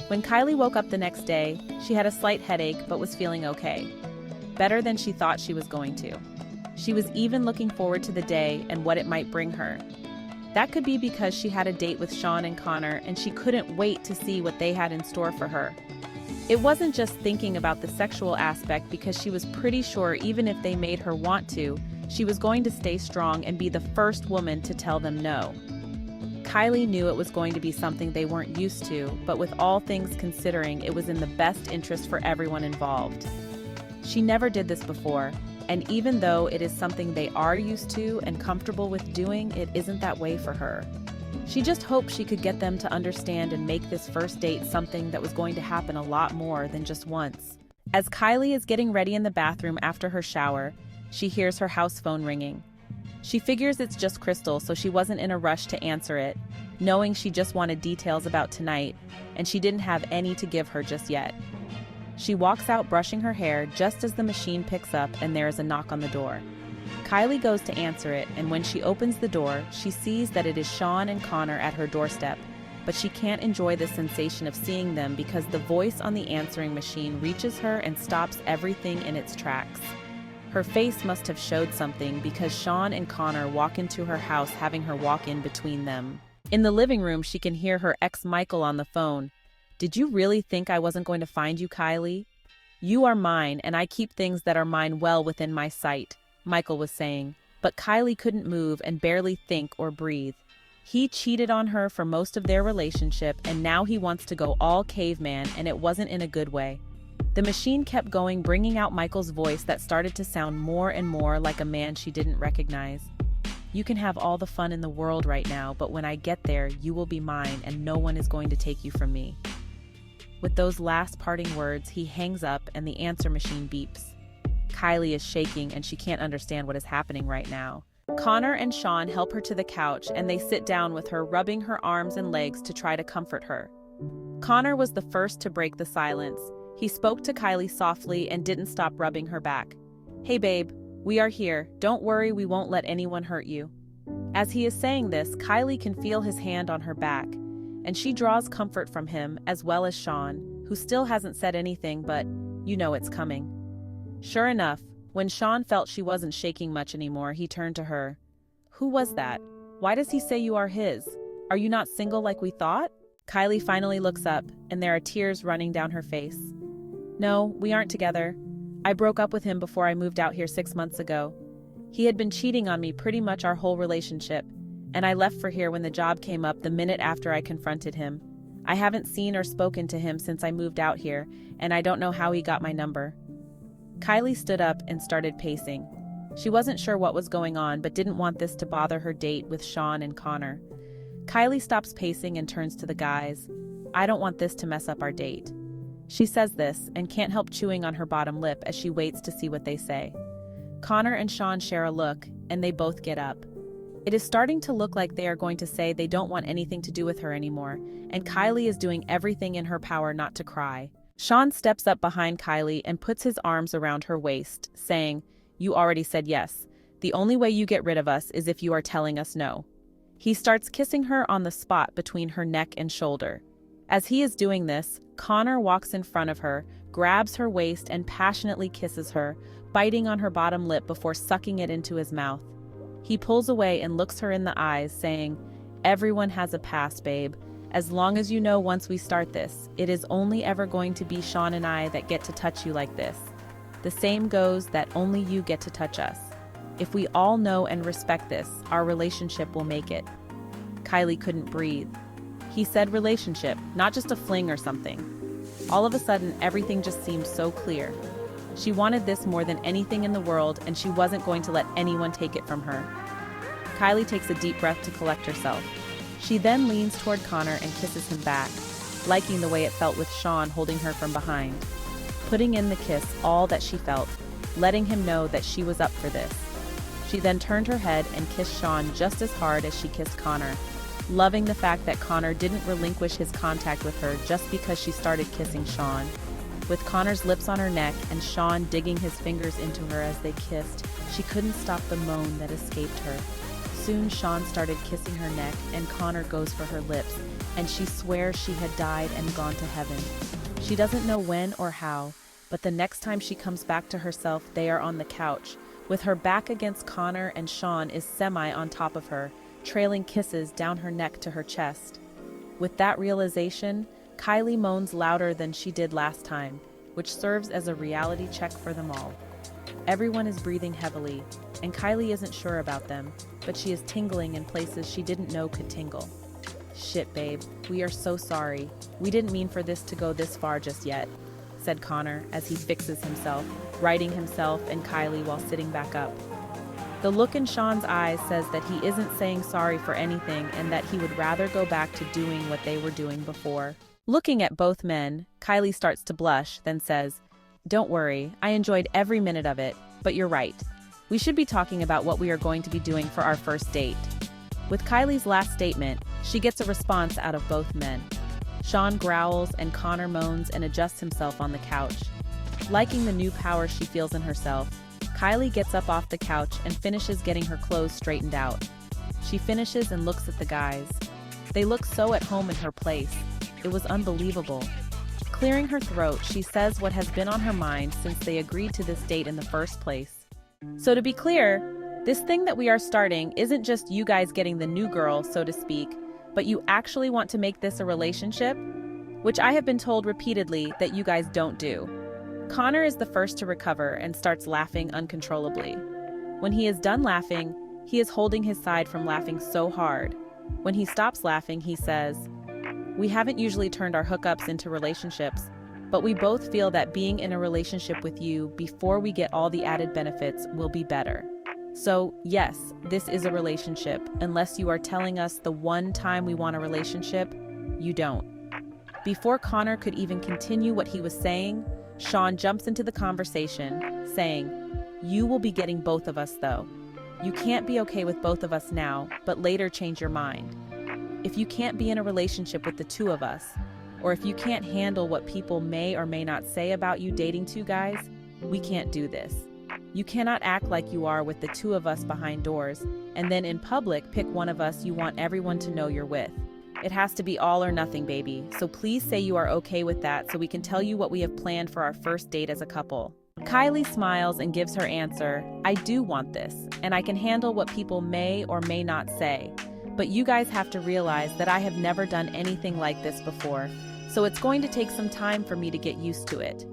When Kylee woke up the next day, she had a slight headache but was feeling okay. Better than she thought she was going to. She was even looking forward to the day and what it might bring her. That could be because she had a date with Sean and Connor and she couldn't wait to see what they had in store for her. It wasn't just thinking about the sexual aspect because she was pretty sure even if they made her want to, she was going to stay strong and be the first woman to tell them no. Kylee knew it was going to be something they weren't used to, but with all things considering, it was in the best interest for everyone involved. She never did this before, and even though it is something they are used to and comfortable with doing, it isn't that way for her. She just hoped she could get them to understand and make this first date something that was going to happen a lot more than just once. As Kylee is getting ready in the bathroom after her shower, she hears her house phone ringing. She figures it's just Crystal, so she wasn't in a rush to answer it, knowing she just wanted details about tonight, and she didn't have any to give her just yet. She walks out brushing her hair just as the machine picks up and there is a knock on the door. Kylee goes to answer it, and when she opens the door, she sees that it is Sean and Connor at her doorstep, but she can't enjoy the sensation of seeing them because the voice on the answering machine reaches her and stops everything in its tracks. Her face must have showed something because Sean and Connor walk into her house, having her walk in between them. In the living room, she can hear her ex Michael on the phone. "Did you really think I wasn't going to find you, Kylee? You are mine, and I keep things that are mine well within my sight," Michael was saying, but Kylee couldn't move and barely think or breathe. He cheated on her for most of their relationship, and now he wants to go all caveman, and it wasn't in a good way. The machine kept going, bringing out Michael's voice that started to sound more and more like a man she didn't recognize. "You can have all the fun in the world right now, but when I get there, you will be mine, and no one is going to take you from me." With those last parting words, he hangs up and the answer machine beeps. Kylee is shaking and she can't understand what is happening right now. Connor and Sean help her to the couch and they sit down with her, rubbing her arms and legs to try to comfort her. Connor was the first to break the silence. He spoke to Kylee softly and didn't stop rubbing her back. "Hey babe, we are here. Don't worry, we won't let anyone hurt you." As he is saying this, Kylee can feel his hand on her back, and she draws comfort from him as well as Sean, who still hasn't said anything, but you know it's coming. Sure enough, when Sean felt she wasn't shaking much anymore, he turned to her. "Who was that? Why does he say you are his? Are you not single like we thought?" Kylee finally looks up, and there are tears running down her face. "No, we aren't together. I broke up with him before I moved out here 6 months ago. He had been cheating on me pretty much our whole relationship, and I left for here when the job came up the minute after I confronted him. I haven't seen or spoken to him since I moved out here, and I don't know how he got my number." Kylee stood up and started pacing. She wasn't sure what was going on, but didn't want this to bother her date with Sean and Connor. Kylee stops pacing and turns to the guys. "I don't want this to mess up our date." She says this and can't help chewing on her bottom lip as she waits to see what they say. Connor and Sean share a look, and they both get up. It is starting to look like they are going to say they don't want anything to do with her anymore, and Kylee is doing everything in her power not to cry. Sean steps up behind Kylee and puts his arms around her waist, saying, "You already said yes. The only way you get rid of us is if you are telling us no." He starts kissing her on the spot between her neck and shoulder. As he is doing this, Connor walks in front of her, grabs her waist and passionately kisses her, biting on her bottom lip before sucking it into his mouth. He pulls away and looks her in the eyes, saying, "Everyone has a past, babe. As long as you know once we start this, it is only ever going to be Sean and I that get to touch you like this. The same goes that only you get to touch us. If we all know and respect this, our relationship will make it." Kylee couldn't breathe. He said relationship, not just a fling or something. All of a sudden, everything just seemed so clear. She wanted this more than anything in the world, and she wasn't going to let anyone take it from her. Kylee takes a deep breath to collect herself. She then leans toward Connor and kisses him back, liking the way it felt with Sean holding her from behind. Putting in the kiss all that she felt, letting him know that she was up for this. She then turned her head and kissed Sean just as hard as she kissed Connor, loving the fact that Connor didn't relinquish his contact with her just because she started kissing Sean. With Connor's lips on her neck and Sean digging his fingers into her as they kissed, she couldn't stop the moan that escaped her. Soon Sean started kissing her neck and Connor goes for her lips, and she swears she had died and gone to heaven. She doesn't know when or how, but the next time she comes back to herself, they are on the couch, with her back against Connor, and Sean is semi on top of her, trailing kisses down her neck to her chest. With that realization, Kylee moans louder than she did last time, which serves as a reality check for them all. Everyone is breathing heavily, and Kylee isn't sure about them, but she is tingling in places she didn't know could tingle. "Shit, babe, we are so sorry. We didn't mean for this to go this far just yet," said Connor as he fixes himself, righting himself and Kylee while sitting back up. The look in Sean's eyes says that he isn't saying sorry for anything and that he would rather go back to doing what they were doing before. Looking at both men, Kylee starts to blush, then says, "Don't worry, I enjoyed every minute of it, but you're right. We should be talking about what we are going to be doing for our first date." With Kylie's last statement, she gets a response out of both men. Sean growls and Connor moans and adjusts himself on the couch. Liking the new power she feels in herself, Kylee gets up off the couch and finishes getting her clothes straightened out. She finishes and looks at the guys. They look so at home in her place. It was unbelievable. Clearing her throat, she says what has been on her mind since they agreed to this date in the first place. "So to be clear, this thing that we are starting isn't just you guys getting the new girl, so to speak, but you actually want to make this a relationship? Which I have been told repeatedly that you guys don't do." Connor is the first to recover and starts laughing uncontrollably. When he is done laughing, he is holding his side from laughing so hard. When he stops laughing, he says, "We haven't usually turned our hookups into relationships, but we both feel that being in a relationship with you before we get all the added benefits will be better. So, yes, this is a relationship, unless you are telling us the one time we want a relationship, you don't." Before Connor could even continue what he was saying, Sean jumps into the conversation, saying, "You will be getting both of us, though. You can't be okay with both of us now, but later change your mind. If you can't be in a relationship with the two of us, or if you can't handle what people may or may not say about you dating two guys, we can't do this. You cannot act like you are with the two of us behind doors, and then in public pick one of us you want everyone to know you're with. It has to be all or nothing, baby, so please say you are okay with that so we can tell you what we have planned for our first date as a couple." Kylee smiles and gives her answer, "I do want this, and I can handle what people may or may not say. But you guys have to realize that I have never done anything like this before, so it's going to take some time for me to get used to it.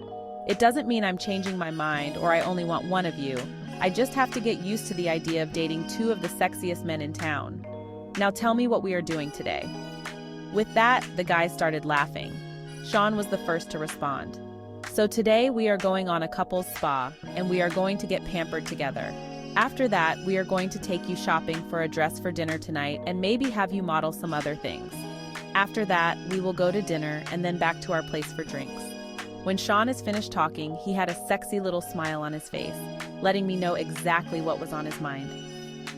It doesn't mean I'm changing my mind or I only want one of you. I just have to get used to the idea of dating two of the sexiest men in town. Now tell me what we are doing today." With that, the guys started laughing. Sean was the first to respond. "So today we are going on a couple's spa, and we are going to get pampered together. After that, we are going to take you shopping for a dress for dinner tonight and maybe have you model some other things. After that, we will go to dinner and then back to our place for drinks." When Sean is finished talking, he had a sexy little smile on his face, letting me know exactly what was on his mind.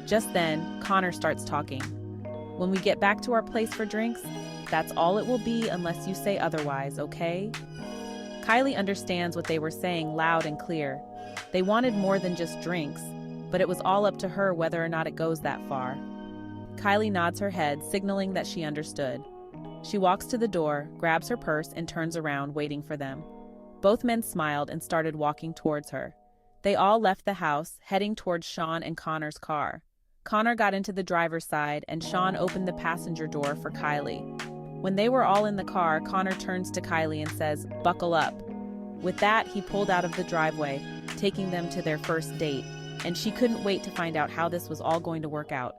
Just then, Connor starts talking. "When we get back to our place for drinks, that's all it will be unless you say otherwise, okay?" Kylee understands what they were saying loud and clear. They wanted more than just drinks, but it was all up to her whether or not it goes that far. Kylee nods her head, signaling that she understood. She walks to the door, grabs her purse, and turns around, waiting for them. Both men smiled and started walking towards her. They all left the house, heading towards Sean and Connor's car. Connor got into the driver's side, and Sean opened the passenger door for Kylee. When they were all in the car, Connor turns to Kylee and says, "Buckle up." With that, he pulled out of the driveway, taking them to their first date, and she couldn't wait to find out how this was all going to work out.